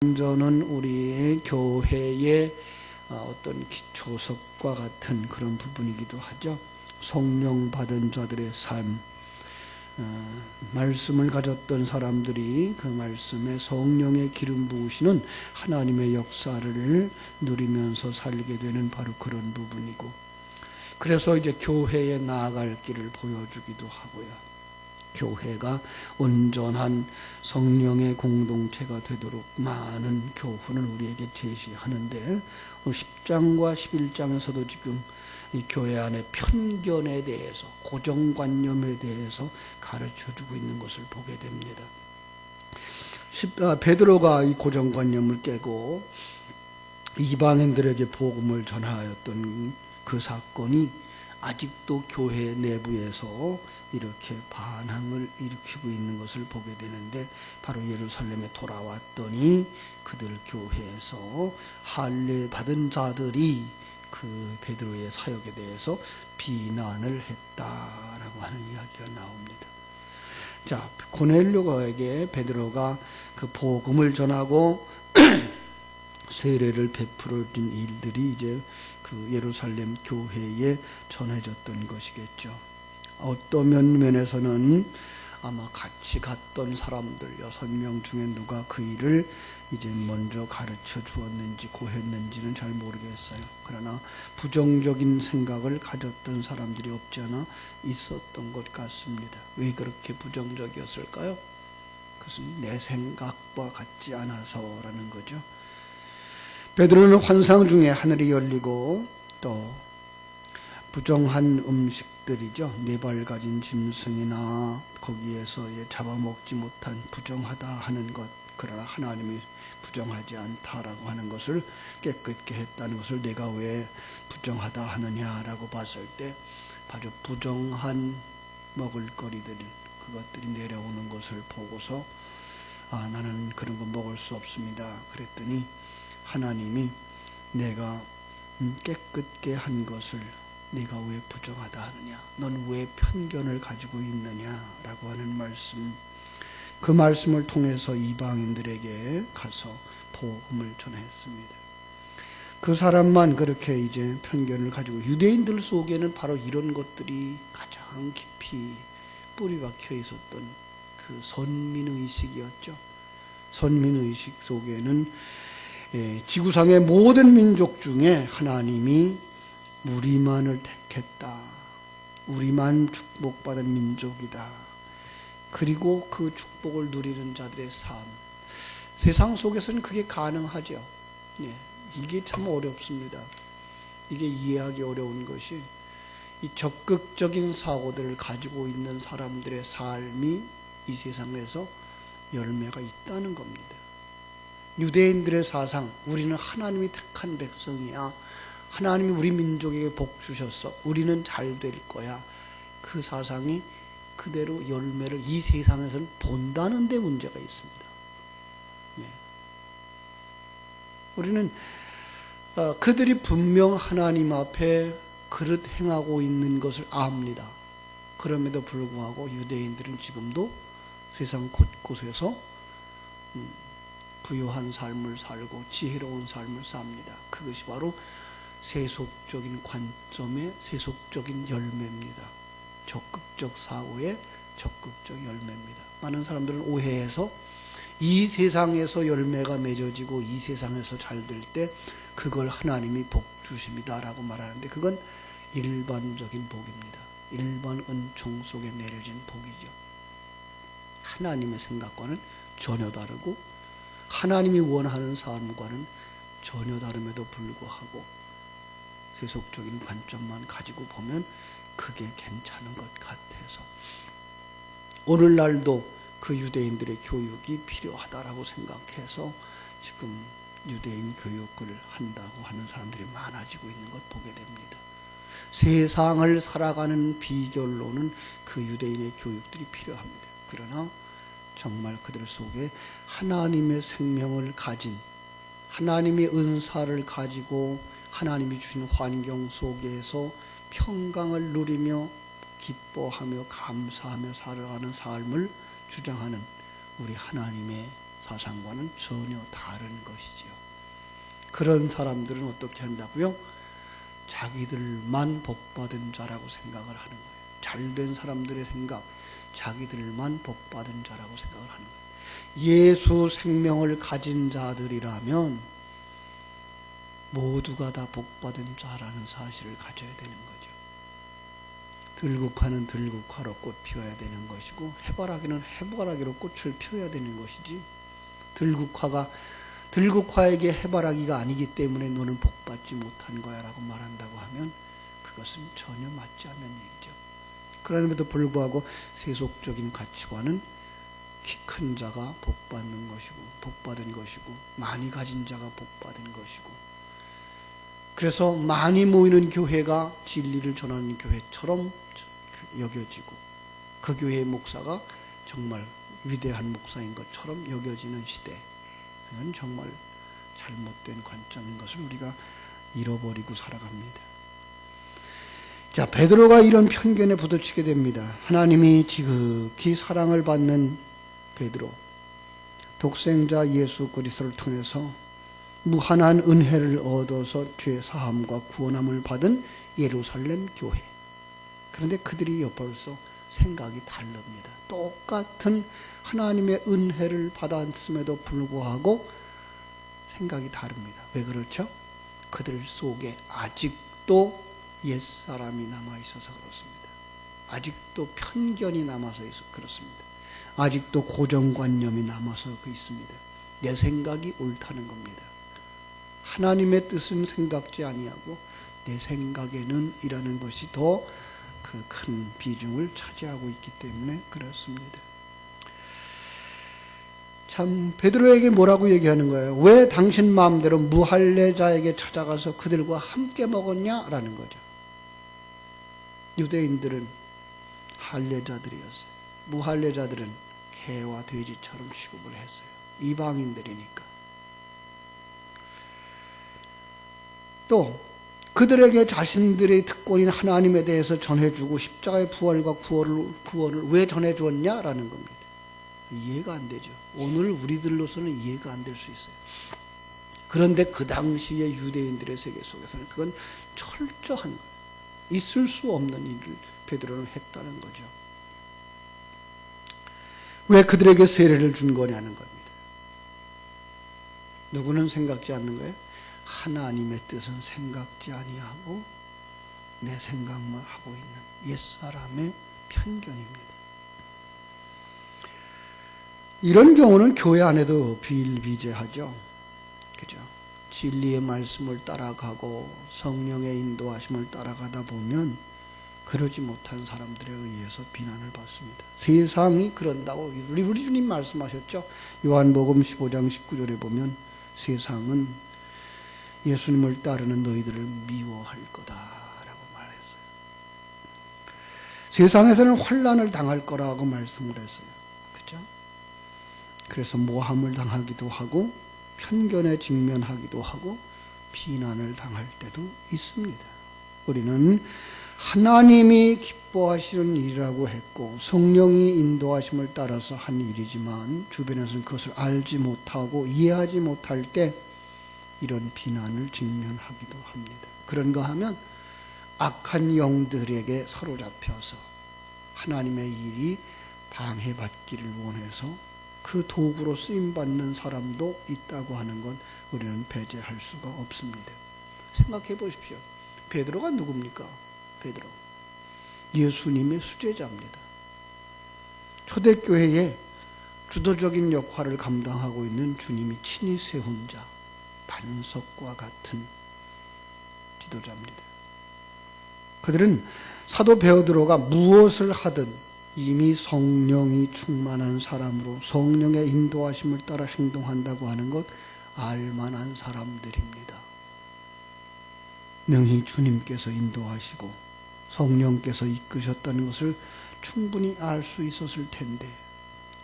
성전은 우리 교회의 어떤 기초석과 같은 그런 부분이기도 하죠. 성령 받은 자들의 삶, 말씀을 가졌던 사람들이 그 말씀에 성령의 기름 부으시는 하나님의 역사를 누리면서 살게 되는 바로 그런 부분이고, 그래서 이제 교회에 나아갈 길을 보여주기도 하고요. 교회가 온전한 성령의 공동체가 되도록 많은 교훈을 우리에게 제시하는데, 10장과 11장에서도 지금 이 교회 안의 편견에 대해서, 고정관념에 대해서 가르쳐주고 있는 것을 보게 됩니다. 베드로가 이 고정관념을 깨고 이방인들에게 복음을 전하였던 그 사건이 아직도 교회 내부에서 이렇게 반항을 일으키고 있는 것을 보게 되는데, 바로 예루살렘에 돌아왔더니 그들 교회에서 할례 받은 자들이 그 베드로의 사역에 대해서 비난을 했다라고 하는 이야기가 나옵니다. 자, 고넬료에게 베드로가 그 복음을 전하고 세례를 베풀어 준 일들이 이제 그 예루살렘 교회에 전해졌던 것이겠죠. 어떤 면에서는 아마 같이 갔던 사람들 6명 중에 누가 그 일을 이제 먼저 가르쳐 주었는지 고했는지는 잘 모르겠어요. 그러나 부정적인 생각을 가졌던 사람들이 없지 않아 있었던 것 같습니다. 왜 그렇게 부정적이었을까요? 그것은 내 생각과 같지 않아서라는 거죠. 베드로는 환상 중에 하늘이 열리고 또 부정한 음식들이죠. 4발 가진 짐승이나 거기에서 잡아먹지 못한 부정하다 하는 것, 그러나 하나님이 부정하지 않다라고 하는 것을 깨끗게 했다는 것을 내가 왜 부정하다 하느냐라고 봤을 때, 바로 부정한 먹을거리들, 그것들이 내려오는 것을 보고서 나는 그런 거 먹을 수 없습니다. 그랬더니 하나님이 내가 깨끗게 한 것을 네가 왜 부정하다 하느냐, 넌 왜 편견을 가지고 있느냐라고 하는 말씀, 그 말씀을 통해서 이방인들에게 가서 복음을 전했습니다. 그 사람만 그렇게 이제 편견을 가지고, 유대인들 속에는 바로 이런 것들이 가장 깊이 뿌리 박혀 있었던 그 선민의식이었죠. 선민의식 속에는 지구상의 모든 민족 중에 하나님이 우리만을 택했다, 우리만 축복받은 민족이다, 그리고 그 축복을 누리는 자들의 삶, 세상 속에서는 그게 가능하죠. 이게 참 어렵습니다. 이게 이해하기 어려운 것이, 이 적극적인 사고들을 가지고 있는 사람들의 삶이 이 세상에서 열매가 있다는 겁니다. 유대인들의 사상, 우리는 하나님이 택한 백성이야, 하나님이 우리 민족에게 복 주셨어, 우리는 잘 될 거야, 그 사상이 그대로 열매를 이 세상에서는 본다는 데 문제가 있습니다. 우리는 그들이 분명 하나님 앞에 그릇 행하고 있는 것을 압니다. 그럼에도 불구하고 유대인들은 지금도 세상 곳곳에서 부유한 삶을 살고 지혜로운 삶을 삽니다. 그것이 바로 세속적인 관점의 세속적인 열매입니다. 적극적 사고의 적극적 열매입니다. 많은 사람들은 오해해서 이 세상에서 열매가 맺어지고 이 세상에서 잘 될 때 그걸 하나님이 복 주십니다 라고 말하는데, 그건 일반적인 복입니다. 일반 은총 속에 내려진 복이죠. 하나님의 생각과는 전혀 다르고 하나님이 원하는 삶과는 전혀 다름에도 불구하고 세속적인 관점만 가지고 보면 그게 괜찮은 것 같아서 오늘날도 그 유대인들의 교육이 필요하다라고 생각해서 지금 유대인 교육을 한다고 하는 사람들이 많아지고 있는 것 보게 됩니다. 세상을 살아가는 비결로는 그 유대인의 교육들이 필요합니다. 그러나 정말 그들 속에 하나님의 생명을 가진, 하나님의 은사를 가지고 하나님이 주신 환경 속에서 평강을 누리며 기뻐하며 감사하며 살아가는 삶을 주장하는 우리 하나님의 사상과는 전혀 다른 것이지요. 그런 사람들은 어떻게 한다고요? 자기들만 복받은 자라고 생각을 하는 거예요. 잘된 사람들의 생각, 자기들만 복받은 자라고 생각을 하는 거예요. 예수 생명을 가진 자들이라면 모두가 다 복받은 자라는 사실을 가져야 되는 거죠. 들국화는 들국화로 꽃 피워야 되는 것이고 해바라기는 해바라기로 꽃을 피워야 되는 것이지, 들국화에게 해바라기가 아니기 때문에 너는 복받지 못한 거야 라고 말한다고 하면 그것은 전혀 맞지 않는 얘기죠. 그럼에도 불구하고 세속적인 가치관은 키 큰 자가 복받는 것이고 복받은 것이고 많이 가진 자가 복받은 것이고, 그래서 많이 모이는 교회가 진리를 전하는 교회처럼 여겨지고 그 교회의 목사가 정말 위대한 목사인 것처럼 여겨지는 시대는 정말 잘못된 관점인 것을 우리가 잃어버리고 살아갑니다. 자, 베드로가 이런 편견에 부딪히게 됩니다. 하나님이 지극히 사랑을 받는 베드로, 독생자 예수 그리스도를 통해서 무한한 은혜를 얻어서 죄 사함과 구원함을 받은 예루살렘 교회. 그런데 그들이 벌써 생각이 다릅니다. 똑같은 하나님의 은혜를 받았음에도 불구하고 생각이 다릅니다. 왜 그렇죠? 그들 속에 아직도 옛사람이 남아있어서 그렇습니다. 아직도 편견이 남아서 그렇습니다. 아직도 고정관념이 남아서 있습니다. 내 생각이 옳다는 겁니다. 하나님의 뜻은 생각지 아니하고 내 생각에는 이라는 것이 더 그 큰 비중을 차지하고 있기 때문에 그렇습니다. 참 베드로에게 뭐라고 얘기하는 거예요? 왜 당신 마음대로 무할례자에게 찾아가서 그들과 함께 먹었냐라는 거죠. 유대인들은 할례자들이었어요. 무할례자들은 개와 돼지처럼 취급을 했어요. 이방인들이니까. 또 그들에게 자신들의 특권인 하나님에 대해서 전해주고 십자가의 부활과 구원을 왜 전해주었냐라는 겁니다. 이해가 안 되죠. 오늘 우리들로서는 이해가 안 될 수 있어요. 그런데 그 당시의 유대인들의 세계 속에서는 그건 철저한 거예요. 있을 수 없는 일을 베드로는 했다는 거죠. 왜 그들에게 세례를 준 거냐는 겁니다. 누구는 생각지 않는 거예요? 하나님의 뜻은 생각지 아니하고 내 생각만 하고 있는 옛사람의 편견입니다. 이런 경우는 교회 안에도 비일비재하죠. 그죠? 진리의 말씀을 따라가고 성령의 인도하심을 따라가다 보면 그러지 못한 사람들에 의해서 비난을 받습니다. 세상이 그런다고 우리 주님 말씀하셨죠. 요한복음 15장 19절에 보면 세상은 예수님을 따르는 너희들을 미워할 거다라고 말했어요. 세상에서는 환난을 당할 거라고 말씀을 했어요. 그죠? 그래서 모함을 당하기도 하고 편견에 직면하기도 하고 비난을 당할 때도 있습니다. 우리는 하나님이 기뻐하시는 일이라고 했고 성령이 인도하심을 따라서 한 일이지만 주변에서는 그것을 알지 못하고 이해하지 못할 때 이런 비난을 직면하기도 합니다. 그런가 하면 악한 영들에게 사로잡혀서 하나님의 일이 방해받기를 원해서 그 도구로 쓰임받는 사람도 있다고 하는 건 우리는 배제할 수가 없습니다. 생각해 보십시오. 베드로가 누굽니까? 베드로. 예수님의 수제자입니다. 초대교회에 주도적인 역할을 감당하고 있는 주님이 친히 세운 자, 반석과 같은 지도자입니다. 그들은 사도 베드로가 무엇을 하든 이미 성령이 충만한 사람으로 성령의 인도하심을 따라 행동한다고 하는 것 알만한 사람들입니다. 능히 주님께서 인도하시고 성령께서 이끄셨다는 것을 충분히 알 수 있었을 텐데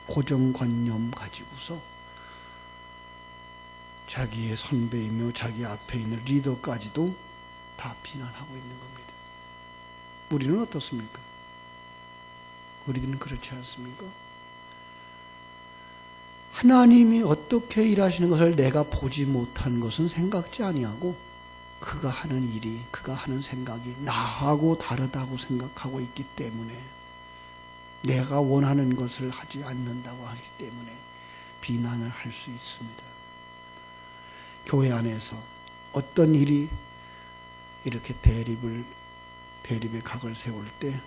고정관념 가지고서 자기의 선배이며 자기 앞에 있는 리더까지도 다 비난하고 있는 겁니다. 우리는 어떻습니까? 우리들은 그렇지 않습니까? 하나님이 어떻게 일하시는 것을 내가 보지 못한 것은 생각지 아니하고 그가 하는 일이, 그가 하는 생각이 나하고 다르다고 생각하고 있기 때문에 내가 원하는 것을 하지 않는다고 하기 때문에 비난을 할 수 있습니다. 교회 안에서 어떤 일이 이렇게 대립의 각을 세울 때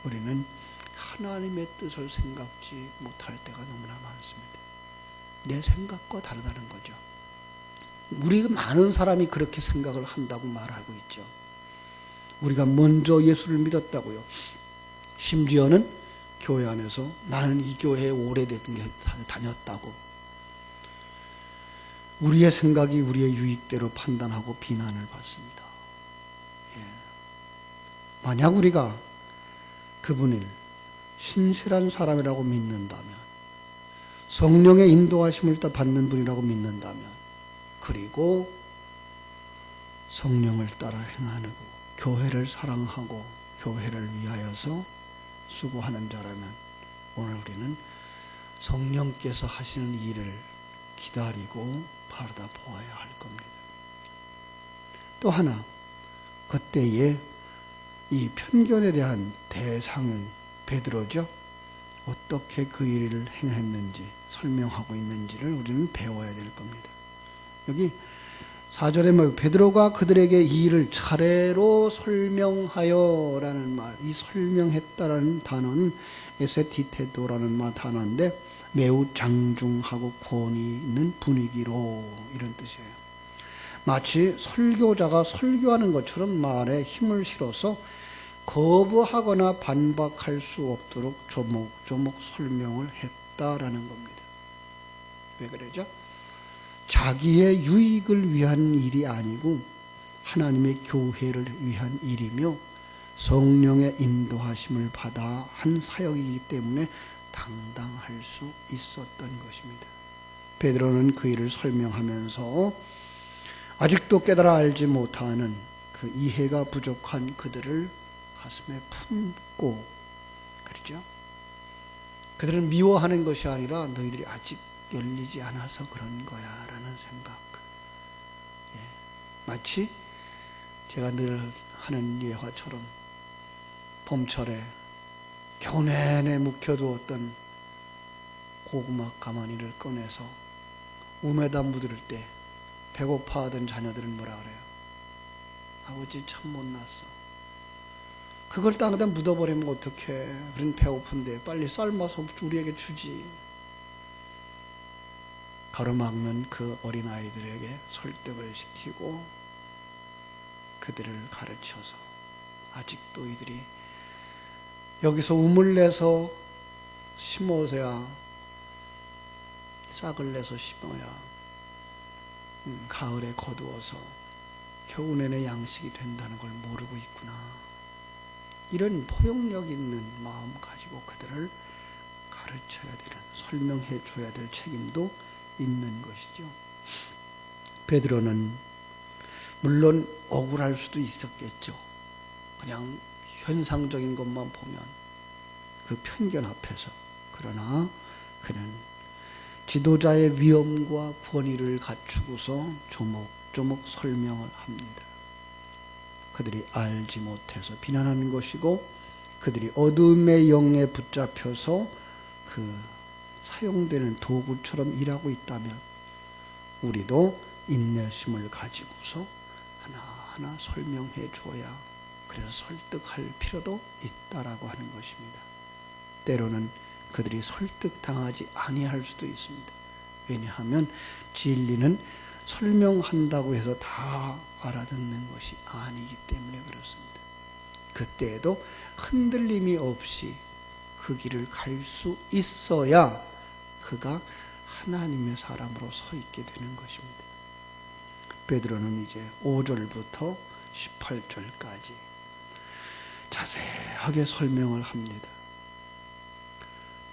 우리는 하나님의 뜻을 생각지 못할 때가 너무나 많습니다. 내 생각과 다르다는 거죠. 우리 많은 사람이 그렇게 생각을 한다고 말하고 있죠. 우리가 먼저 예수를 믿었다고요. 심지어는 교회 안에서 나는 이 교회에 오래된 게 다녔다고. 우리의 생각이 우리의 유익대로 판단하고 비난을 받습니다. 예. 만약 우리가 그분을 신실한 사람이라고 믿는다면, 성령의 인도하심을 받는 분이라고 믿는다면, 그리고 성령을 따라 행하고 교회를 사랑하고 교회를 위하여서 수고하는 자라면 오늘 우리는 성령께서 하시는 일을 기다리고 바라다 보아야 할 겁니다. 또 하나, 그때에 이 편견에 대한 대상은 베드로죠. 어떻게 그 일을 행했는지 설명하고 있는지를 우리는 배워야 될 겁니다. 여기 4절에 베드로가 그들에게 이 일을 차례로 설명하여 라는 말, 이 설명했다라는 단어는 에세티테도라는 단어인데 매우 장중하고 권위 있는 분위기로, 이런 뜻이에요. 마치 설교자가 설교하는 것처럼 말에 힘을 실어서 거부하거나 반박할 수 없도록 조목조목 설명을 했다라는 겁니다. 왜 그러죠? 자기의 유익을 위한 일이 아니고 하나님의 교회를 위한 일이며 성령의 인도하심을 받아 한 사역이기 때문에 당당할 수 있었던 것입니다. 베드로는 그 일을 설명하면서 아직도 깨달아 알지 못하는 그 이해가 부족한 그들을 가슴에 품고, 그렇죠? 그들은 미워하는 것이 아니라 너희들이 아직 열리지 않아서 그런 거야 라는 생각. 예. 마치 제가 늘 하는 예화처럼 봄철에 겨우 내내 묵혀두었던 고구마 가마니를 꺼내서 우메다 묻을 때 배고파하던 자녀들은 뭐라 그래요? 아버지 참 못났어. 그걸 땅에다 묻어버리면 어떡해. 우린 배고픈데 빨리 삶아서 우리에게 주지. 가로막는 그 어린아이들에게 설득을 시키고 그들을 가르쳐서 아직도 이들이 여기서 우물 내서 심어서야, 싹을 내서 심어야 가을에 거두어서 겨우 내내 양식이 된다는 걸 모르고 있구나. 이런 포용력 있는 마음 가지고 그들을 가르쳐야 되는, 설명해 줘야 될 책임도 있는 것이죠. 베드로는 물론 억울할 수도 있었겠죠. 그냥 현상적인 것만 보면 그 편견 앞에서. 그러나 그는 지도자의 위엄과 권위를 갖추고서 조목조목 설명을 합니다. 그들이 알지 못해서 비난하는 것이고 그들이 어둠의 영에 붙잡혀서 그 사용되는 도구처럼 일하고 있다면 우리도 인내심을 가지고서 하나하나 설명해 줘야, 그래서 설득할 필요도 있다라고 하는 것입니다. 때로는 그들이 설득당하지 아니할 수도 있습니다. 왜냐하면 진리는 설명한다고 해서 다 알아듣는 것이 아니기 때문에 그렇습니다. 그때에도 흔들림이 없이 그 길을 갈 수 있어야 그가 하나님의 사람으로 서 있게 되는 것입니다. 베드로는 이제 5절부터 18절까지 자세하게 설명을 합니다.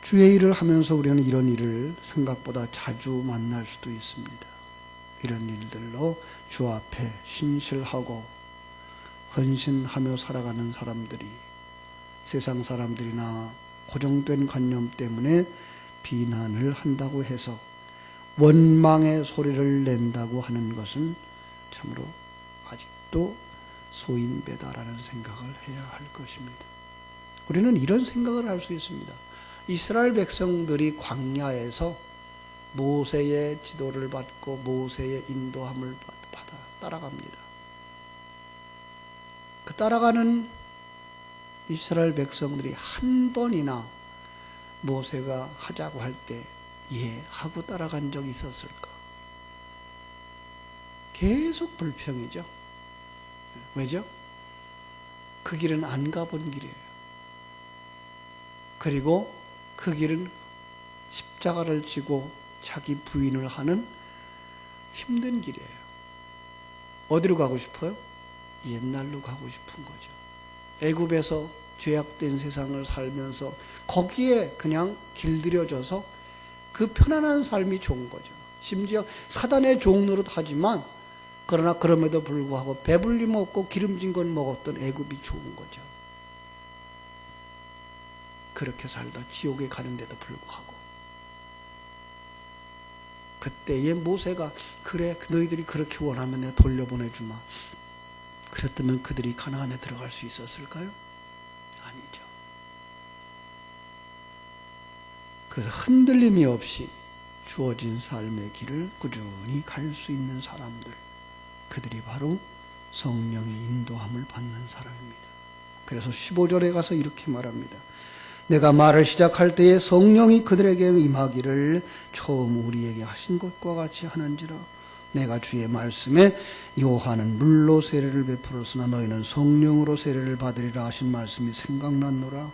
주의 일을 하면서 우리는 이런 일을 생각보다 자주 만날 수도 있습니다. 이런 일들로 주 앞에 신실하고 헌신하며 살아가는 사람들이 세상 사람들이나 고정된 관념 때문에 비난을 한다고 해서 원망의 소리를 낸다고 하는 것은 참으로 아직도 소인배다라는 생각을 해야 할 것입니다. 우리는 이런 생각을 할 수 있습니다. 이스라엘 백성들이 광야에서 모세의 지도를 받고 모세의 인도함을 받아 따라갑니다. 그 따라가는 이스라엘 백성들이 한 번이나 모세가 하자고 할 때 예 하고 따라간 적이 있었을까? 계속 불평이죠. 왜죠? 그 길은 안 가본 길이에요. 그리고 그 길은 십자가를 지고 자기 부인을 하는 힘든 길이에요. 어디로 가고 싶어요? 옛날로 가고 싶은 거죠. 애굽에서 죄악된 세상을 살면서 거기에 그냥 길들여져서 그 편안한 삶이 좋은 거죠. 심지어 사단의 종노릇 하지만 그러나 그럼에도 불구하고 배불리 먹고 기름진 건 먹었던 애굽이 좋은 거죠. 그렇게 살다 지옥에 가는데도 불구하고 그때의 모세가 그래 너희들이 그렇게 원하면 내가 돌려보내주마. 그랬다면 그들이 가나안에 들어갈 수 있었을까요? 아니죠. 그래서 흔들림이 없이 주어진 삶의 길을 꾸준히 갈 수 있는 사람들, 그들이 바로 성령의 인도함을 받는 사람입니다. 그래서 15절에 가서 이렇게 말합니다. 내가 말을 시작할 때에 성령이 그들에게 임하기를 처음 우리에게 하신 것과 같이 하는지라. 내가 주의 말씀에 요한은 물로 세례를 베풀었으나 너희는 성령으로 세례를 받으리라 하신 말씀이 생각났노라.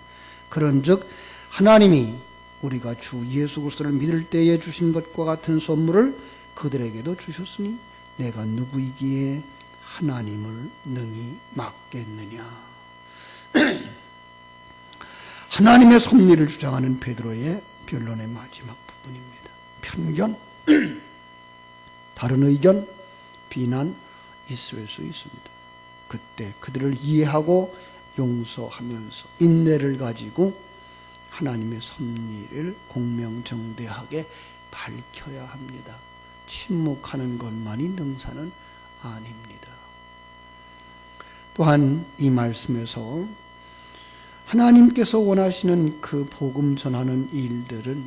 그런즉 하나님이 우리가 주 예수 그리스도를 믿을 때에 주신 것과 같은 선물을 그들에게도 주셨으니 내가 누구이기에 하나님을 능히 막겠느냐. 하나님의 섭리를 주장하는 베드로의 변론의 마지막 부분입니다. 편견, 다른 의견, 비난 있을 수 있습니다. 그때 그들을 이해하고 용서하면서 인내를 가지고 하나님의 섭리를 공명정대하게 밝혀야 합니다. 침묵하는 것만이 능사는 아닙니다. 또한 이 말씀에서 하나님께서 원하시는 그 복음 전하는 일들은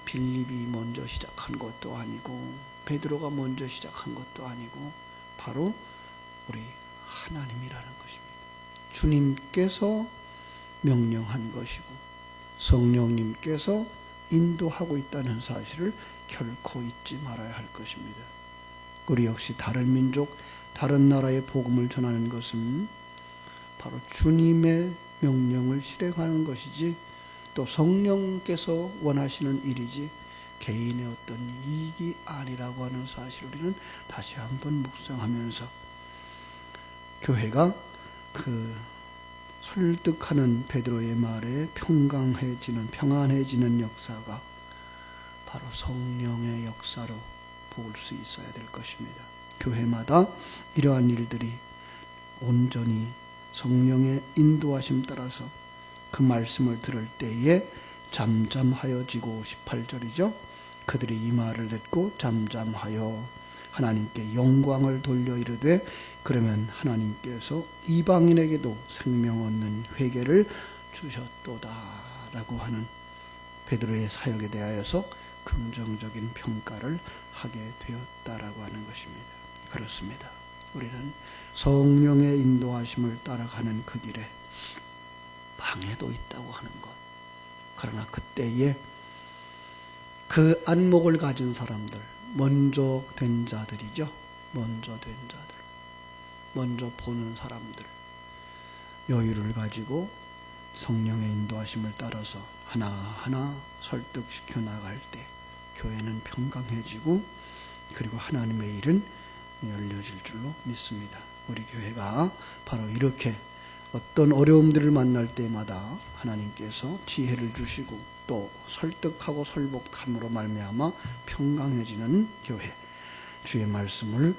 빌립이 먼저 시작한 것도 아니고 베드로가 먼저 시작한 것도 아니고 바로 우리 하나님이라는 것입니다. 주님께서 명령한 것이고 성령님께서 인도하고 있다는 사실을 결코 잊지 말아야 할 것입니다. 우리 역시 다른 민족, 다른 나라의 복음을 전하는 것은 바로 주님의 명령을 실행하는 것이지 또 성령께서 원하시는 일이지 개인의 어떤 이익이 아니라고 하는 사실을 우리는 다시 한번 묵상하면서 교회가 그 설득하는 베드로의 말에 평안해지는 역사가 바로 성령의 역사로 볼 수 있어야 될 것입니다. 교회마다 이러한 일들이 온전히 성령의 인도하심 따라서 그 말씀을 들을 때에 잠잠하여지고 18절이죠. 그들이 이 말을 듣고 잠잠하여 하나님께 영광을 돌려 이르되 그러면 하나님께서 이방인에게도 생명 얻는 회개를 주셨도다라고 하는 베드로의 사역에 대하여서 긍정적인 평가를 하게 되었다라고 하는 것입니다. 그렇습니다. 우리는 성령의 인도하심을 따라가는 그 길에 방해도 있다고 하는 것. 그러나 그때에 그 안목을 가진 사람들, 먼저 된 자들이죠. 먼저 된 자들, 먼저 보는 사람들, 여유를 가지고 성령의 인도하심을 따라서 하나하나 설득시켜 나갈 때 교회는 평강해지고 그리고 하나님의 일은 열려질 줄로 믿습니다. 우리 교회가 바로 이렇게 어떤 어려움들을 만날 때마다 하나님께서 지혜를 주시고 또 설득하고 설복함으로 말미암아 평강해지는 교회, 주의 말씀을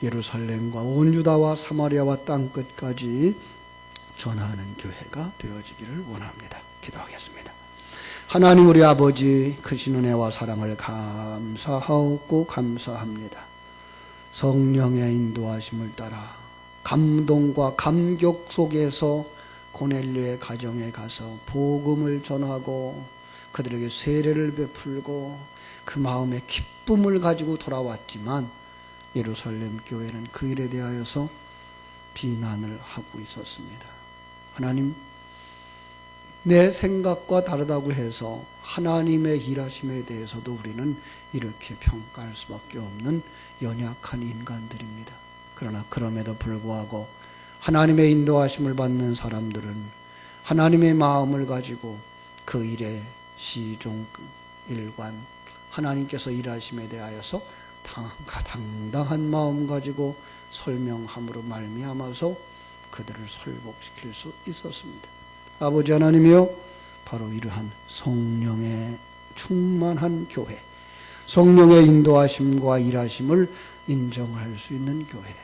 예루살렘과 온 유다와 사마리아와 땅끝까지 전하는 교회가 되어지기를 원합니다. 기도하겠습니다. 하나님 우리 아버지 크신 은혜와 사랑을 감사하고 감사합니다. 성령의 인도하심을 따라 감동과 감격 속에서 고넬료의 가정에 가서 복음을 전하고 그들에게 세례를 베풀고 그 마음에 기쁨을 가지고 돌아왔지만 예루살렘 교회는 그 일에 대하여서 비난을 하고 있었습니다. 하나님, 내 생각과 다르다고 해서 하나님의 일하심에 대해서도 우리는 이렇게 평가할 수밖에 없는 연약한 인간들입니다. 그러나 그럼에도 불구하고 하나님의 인도하심을 받는 사람들은 하나님의 마음을 가지고 그 일에 시종일관 하나님께서 일하심에 대하여서 당당한 마음 가지고 설명함으로 말미암아서 그들을 설복시킬 수 있었습니다. 아버지 하나님이여, 바로 이러한 성령의 충만한 교회, 성령의 인도하심과 일하심을 인정할 수 있는 교회,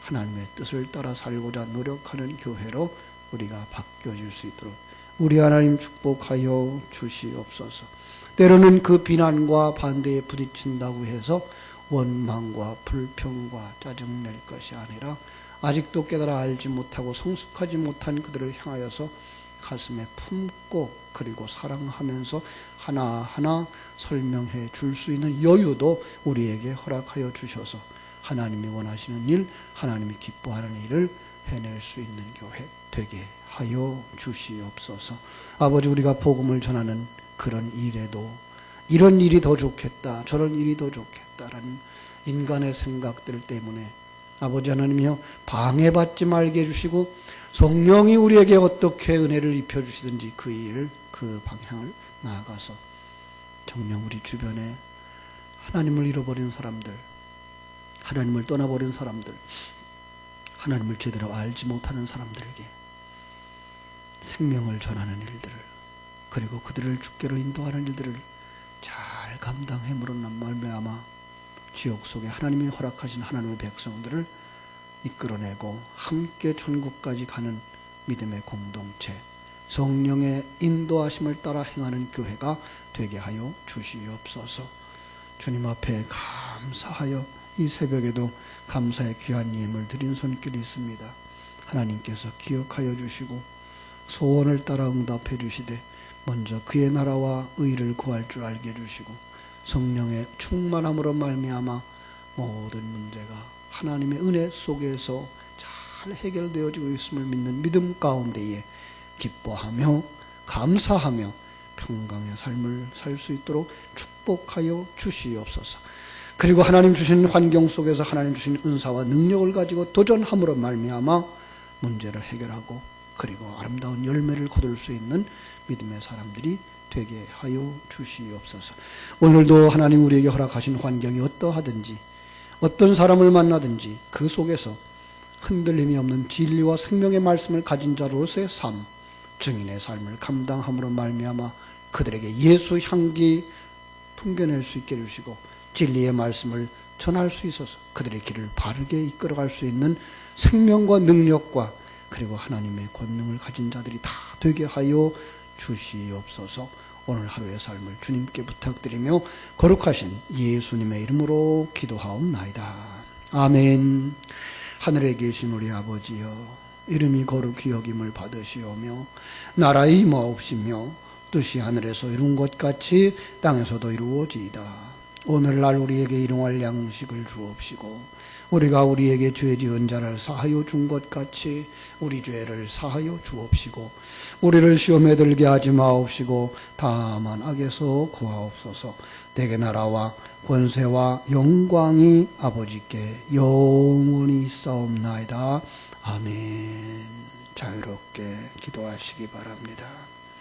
하나님의 뜻을 따라 살고자 노력하는 교회로 우리가 바뀌어질 수 있도록 우리 하나님 축복하여 주시옵소서. 때로는 그 비난과 반대에 부딪힌다고 해서 원망과 불평과 짜증낼 것이 아니라 아직도 깨달아 알지 못하고 성숙하지 못한 그들을 향하여서 가슴에 품고 그리고 사랑하면서 하나하나 설명해 줄 수 있는 여유도 우리에게 허락하여 주셔서 하나님이 원하시는 일, 하나님이 기뻐하는 일을 해낼 수 있는 교회 되게 하여 주시옵소서. 아버지, 우리가 복음을 전하는 그런 일에도 이런 일이 더 좋겠다, 저런 일이 더 좋겠다라는 인간의 생각들 때문에 아버지 하나님이여, 방해받지 말게 해주시고 성령이 우리에게 어떻게 은혜를 입혀주시든지 그 일을, 그 방향을 나아가서 정녕 우리 주변에 하나님을 잃어버린 사람들, 하나님을 떠나버린 사람들, 하나님을 제대로 알지 못하는 사람들에게 생명을 전하는 일들을, 그리고 그들을 주께로 인도하는 일들을 잘 감당함으로 말미암아 지옥 속에 하나님이 허락하신 하나님의 백성들을 이끌어내고 함께 천국까지 가는 믿음의 공동체, 성령의 인도하심을 따라 행하는 교회가 되게 하여 주시옵소서. 주님 앞에 감사하여 이 새벽에도 감사의 귀한 예물 드린 손길이 있습니다. 하나님께서 기억하여 주시고 소원을 따라 응답해 주시되 먼저 그의 나라와 의를 구할 줄 알게 해주시고 성령의 충만함으로 말미암아 모든 문제가 하나님의 은혜 속에서 잘 해결되어지고 있음을 믿는 믿음 가운데에 기뻐하며 감사하며 평강의 삶을 살 수 있도록 축복하여 주시옵소서. 그리고 하나님 주신 환경 속에서 하나님 주신 은사와 능력을 가지고 도전함으로 말미암아 문제를 해결하고 그리고 아름다운 열매를 거둘 수 있는 믿음의 사람들이 되게 하여 주시옵소서. 오늘도 하나님 우리에게 허락하신 환경이 어떠하든지 어떤 사람을 만나든지 그 속에서 흔들림이 없는 진리와 생명의 말씀을 가진 자로서의 삶, 증인의 삶을 감당함으로 말미암아 그들에게 예수 향기 풍겨낼 수 있게 해주시고 진리의 말씀을 전할 수 있어서 그들의 길을 바르게 이끌어갈 수 있는 생명과 능력과 그리고 하나님의 권능을 가진 자들이 다 되게 하여 주시옵소서. 오늘 하루의 삶을 주님께 부탁드리며 거룩하신 예수님의 이름으로 기도하옵나이다. 아멘. 하늘에 계신 우리 아버지여, 이름이 거룩히 여김을 받으시오며 나라의 임하옵시며 뜻이 하늘에서 이룬 것 같이 땅에서도 이루어지이다. 오늘날 우리에게 일용할 양식을 주옵시고 우리가 우리에게 죄 지은 자를 사하여 준 것 같이 우리 죄를 사하여 주옵시고 우리를 시험에 들게 하지 마옵시고 다만 악에서 구하옵소서. 내게 나라와 권세와 영광이 아버지께 영원히 있사옵나이다. 아멘. 자유롭게 기도하시기 바랍니다.